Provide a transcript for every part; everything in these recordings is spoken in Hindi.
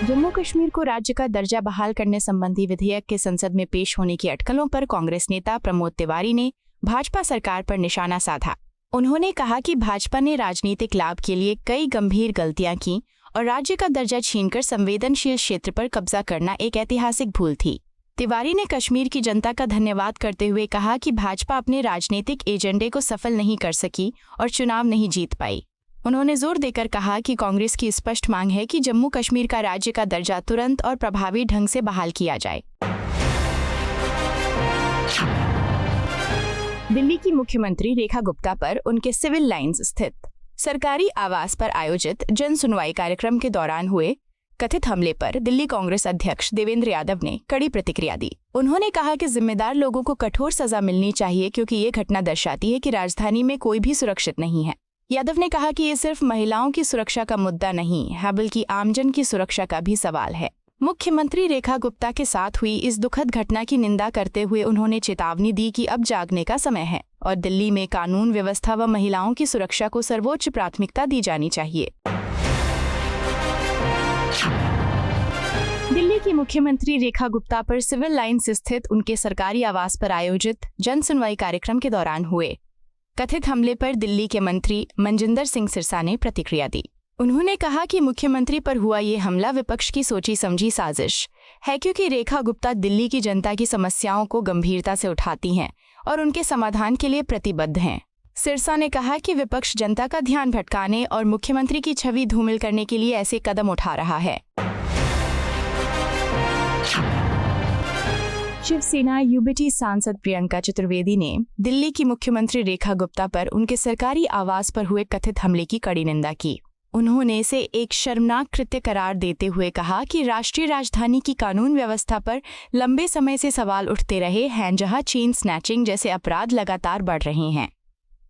जम्मू कश्मीर को राज्य का दर्जा बहाल करने संबंधी विधेयक के संसद में पेश होने की अटकलों पर कांग्रेस नेता प्रमोद तिवारी ने भाजपा सरकार पर निशाना साधा। उन्होंने कहा कि भाजपा ने राजनीतिक लाभ के लिए कई गंभीर गलतियां की और राज्य का दर्जा छीनकर संवेदनशील क्षेत्र पर कब्जा करना एक ऐतिहासिक भूल थी। तिवारी ने कश्मीर की जनता का धन्यवाद करते हुए कहा कि भाजपा अपने राजनीतिक एजेंडे को सफल नहीं कर सकी और चुनाव नहीं जीत पाई। उन्होंने जोर देकर कहा कि कांग्रेस की स्पष्ट मांग है कि जम्मू कश्मीर का राज्य का दर्जा तुरंत और प्रभावी ढंग से बहाल किया जाए। दिल्ली की मुख्यमंत्री रेखा गुप्ता पर उनके सिविल लाइंस स्थित सरकारी आवास पर आयोजित जन सुनवाई कार्यक्रम के दौरान हुए कथित हमले पर दिल्ली कांग्रेस अध्यक्ष देवेंद्र यादव ने कड़ी प्रतिक्रिया दी। उन्होंने कहा कि जिम्मेदार लोगों को कठोर सजा मिलनी चाहिए क्योंकि ये घटना दर्शाती है कि राजधानी में कोई भी सुरक्षित नहीं है। यादव ने कहा कि ये सिर्फ महिलाओं की सुरक्षा का मुद्दा नहीं है बल्कि आमजन की सुरक्षा का भी सवाल है। मुख्यमंत्री रेखा गुप्ता के साथ हुई इस दुखद घटना की निंदा करते हुए उन्होंने चेतावनी दी कि अब जागने का समय है और दिल्ली में कानून व्यवस्था व महिलाओं की सुरक्षा को सर्वोच्च प्राथमिकता दी जानी चाहिए। दिल्ली की मुख्यमंत्री रेखा गुप्ता पर सिविल लाइंस स्थित उनके सरकारी आवास पर आयोजित जन सुनवाई कार्यक्रम के दौरान हुए कथित हमले पर दिल्ली के मंत्री मनजिंदर सिंह सिरसा ने प्रतिक्रिया दी। उन्होंने कहा कि मुख्यमंत्री पर हुआ ये हमला विपक्ष की सोची समझी साजिश है क्योंकि रेखा गुप्ता दिल्ली की जनता की समस्याओं को गंभीरता से उठाती हैं और उनके समाधान के लिए प्रतिबद्ध हैं। सिरसा ने कहा कि विपक्ष जनता का ध्यान भटकाने और मुख्यमंत्री की छवि धूमिल करने के लिए ऐसे कदम उठा रहा है। शिवसेना यूबीटी सांसद प्रियंका चतुर्वेदी ने दिल्ली की मुख्यमंत्री रेखा गुप्ता पर उनके सरकारी आवास पर हुए कथित हमले की कड़ी निंदा की। उन्होंने इसे एक शर्मनाक कृत्य करार देते हुए कहा कि राष्ट्रीय राजधानी की कानून व्यवस्था पर लंबे समय से सवाल उठते रहे हैं जहां चेन स्नैचिंग जैसे अपराध लगातार बढ़ रहे हैं।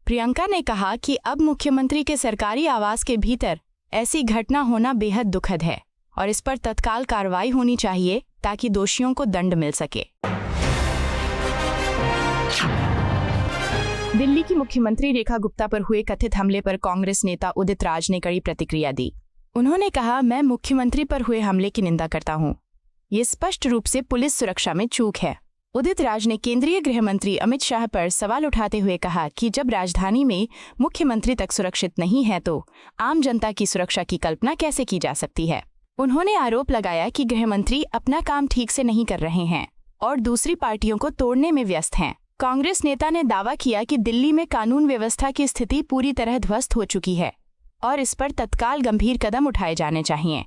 प्रियंका ने कहा कि अब मुख्यमंत्री के सरकारी आवास के भीतर ऐसी घटना होना बेहद दुखद है और इस पर तत्काल कार्रवाई होनी चाहिए ताकि दोषियों को दंड मिल सके। दिल्ली की मुख्यमंत्री रेखा गुप्ता पर हुए कथित हमले पर कांग्रेस नेता उदित राज ने कड़ी प्रतिक्रिया दी। उन्होंने कहा, मैं मुख्यमंत्री पर हुए हमले की निंदा करता हूं। ये स्पष्ट रूप से पुलिस सुरक्षा में चूक है। उदित राज ने केंद्रीय गृह मंत्री अमित शाह पर सवाल उठाते हुए कहा कि जब राजधानी में मुख्यमंत्री तक सुरक्षित नहीं है तो आम जनता की सुरक्षा की कल्पना कैसे की जा सकती है। उन्होंने आरोप लगाया कि गृह मंत्री अपना काम ठीक से नहीं कर रहे हैं और दूसरी पार्टियों को तोड़ने में व्यस्त हैं। कांग्रेस नेता ने दावा किया कि दिल्ली में कानून व्यवस्था की स्थिति पूरी तरह ध्वस्त हो चुकी है और इस पर तत्काल गंभीर कदम उठाए जाने चाहिए।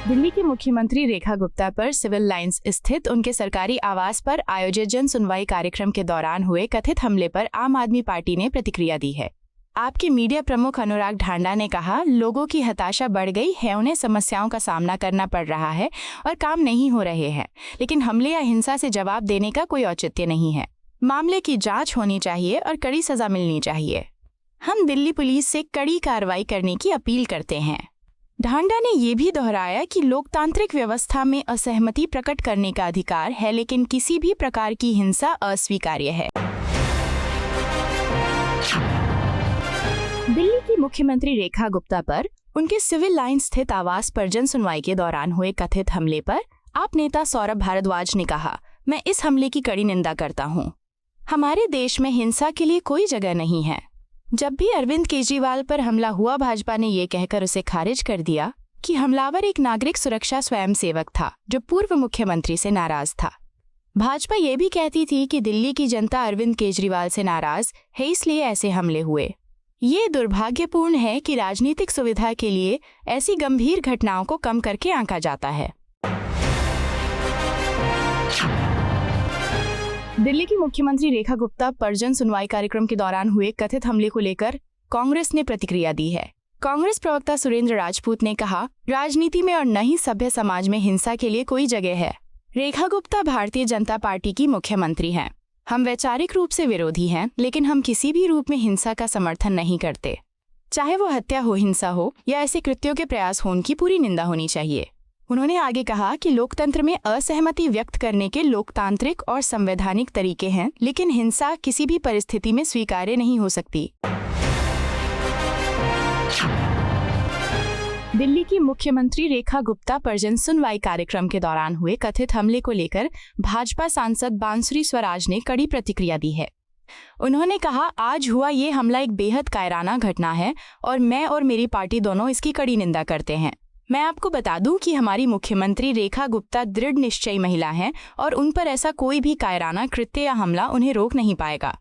दिल्ली की मुख्यमंत्री रेखा गुप्ता पर सिविल लाइंस स्थित उनके सरकारी आवास पर आयोजित जन सुनवाई कार्यक्रम के दौरान हुए कथित हमले पर आम आदमी पार्टी ने प्रतिक्रिया दी है। आपके मीडिया प्रमुख अनुराग ढांडा ने कहा, लोगों की हताशा बढ़ गई है, उन्हें समस्याओं का सामना करना पड़ रहा है और काम नहीं हो रहे हैं, लेकिन हमले या हिंसा से जवाब देने का कोई औचित्य नहीं है। मामले की जांच होनी चाहिए और कड़ी सजा मिलनी चाहिए। हम दिल्ली पुलिस से कड़ी कार्रवाई करने की अपील करते हैं। ढांडा ने ये भी दोहराया कि लोकतांत्रिक व्यवस्था में असहमति प्रकट करने का अधिकार है, लेकिन किसी भी प्रकार की हिंसा अस्वीकार्य है। दिल्ली की मुख्यमंत्री रेखा गुप्ता पर उनके सिविल लाइन स्थित आवास पर जन सुनवाई के दौरान हुए कथित हमले पर आप नेता सौरभ भारद्वाज ने कहा, मैं इस हमले की कड़ी निंदा करता हूं। हमारे देश में हिंसा के लिए कोई जगह नहीं है। जब भी अरविंद केजरीवाल पर हमला हुआ, भाजपा ने ये कहकर उसे खारिज कर दिया कि हमलावर एक नागरिक सुरक्षा स्वयंसेवक था जो पूर्व मुख्यमंत्री से नाराज था। भाजपा ये भी कहती थी कि दिल्ली की जनता अरविंद केजरीवाल से नाराज है, इसलिए ऐसे हमले हुए। ये दुर्भाग्यपूर्ण है कि राजनीतिक सुविधा के लिए ऐसी गंभीर घटनाओं को कम करके आंका जाता है। दिल्ली की मुख्यमंत्री रेखा गुप्ता पर जन सुनवाई कार्यक्रम के दौरान हुए कथित हमले को लेकर कांग्रेस ने प्रतिक्रिया दी है। कांग्रेस प्रवक्ता सुरेंद्र राजपूत ने कहा, राजनीति में और न ही सभ्य समाज में हिंसा के लिए कोई जगह है। रेखा गुप्ता भारतीय जनता पार्टी की मुख्यमंत्री हैं। हम वैचारिक रूप से विरोधी हैं, लेकिन हम किसी भी रूप में हिंसा का समर्थन नहीं करते। चाहे वो हत्या हो, हिंसा हो या ऐसे कृत्यों के प्रयास हो, उनकी पूरी निंदा होनी चाहिए। उन्होंने आगे कहा कि लोकतंत्र में असहमति व्यक्त करने के लोकतांत्रिक और संवैधानिक तरीके हैं, लेकिन हिंसा किसी भी परिस्थिति में स्वीकार्य नहीं हो सकती। दिल्ली की मुख्यमंत्री रेखा गुप्ता पर जन सुनवाई कार्यक्रम के दौरान हुए कथित हमले को लेकर भाजपा सांसद बांसुरी स्वराज ने कड़ी प्रतिक्रिया दी है। उन्होंने कहा, आज हुआ ये हमला एक बेहद कायराना घटना है और मैं और मेरी पार्टी दोनों इसकी कड़ी निंदा करते हैं। मैं आपको बता दूं कि हमारी मुख्यमंत्री रेखा गुप्ता दृढ़ निश्चयी महिला हैं और उन पर ऐसा कोई भी कायराना कृत्य या हमला उन्हें रोक नहीं पाएगा।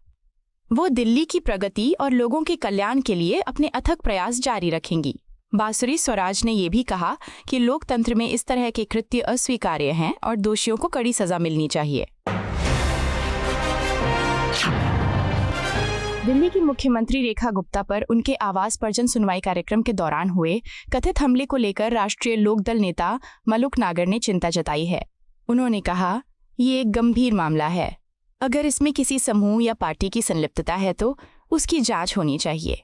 वो दिल्ली की प्रगति और लोगों के कल्याण के लिए अपने अथक प्रयास जारी रखेंगी। बांसुरी स्वराज ने यह भी कहा कि लोकतंत्र में इस तरह के कृत्य अस्वीकार्य हैं और दोषियों को कड़ी सजा मिलनी चाहिए। दिल्ली की मुख्यमंत्री रेखा गुप्ता पर उनके आवास पर जन सुनवाई कार्यक्रम के दौरान हुए कथित हमले को लेकर राष्ट्रीय लोकदल नेता मलुक नागर ने चिंता जताई है। उन्होंने कहा, ये एक गंभीर मामला है। अगर इसमें किसी समूह या पार्टी की संलिप्तता है तो उसकी जांच होनी चाहिए,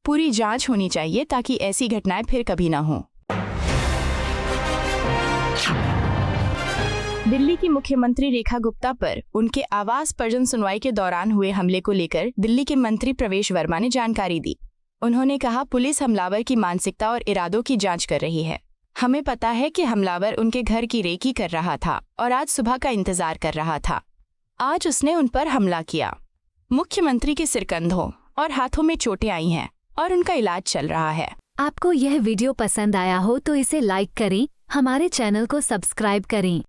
पूरी जांच होनी चाहिए ताकि ऐसी घटनाएं फिर कभी न हों। दिल्ली की मुख्यमंत्री रेखा गुप्ता पर उनके आवास पर जन सुनवाई के दौरान हुए हमले को लेकर दिल्ली के मंत्री प्रवेश वर्मा ने जानकारी दी। उन्होंने कहा, पुलिस हमलावर की मानसिकता और इरादों की जांच कर रही है। हमें पता है कि हमलावर उनके घर की रेकी कर रहा था और आज सुबह का इंतजार कर रहा था। आज उसने उन पर हमला किया। मुख्यमंत्री के सिरकंधों और हाथों में चोटें आई हैं और उनका इलाज चल रहा है। आपको यह वीडियो पसंद आया हो तो इसे लाइक करें, हमारे चैनल को सब्सक्राइब करें।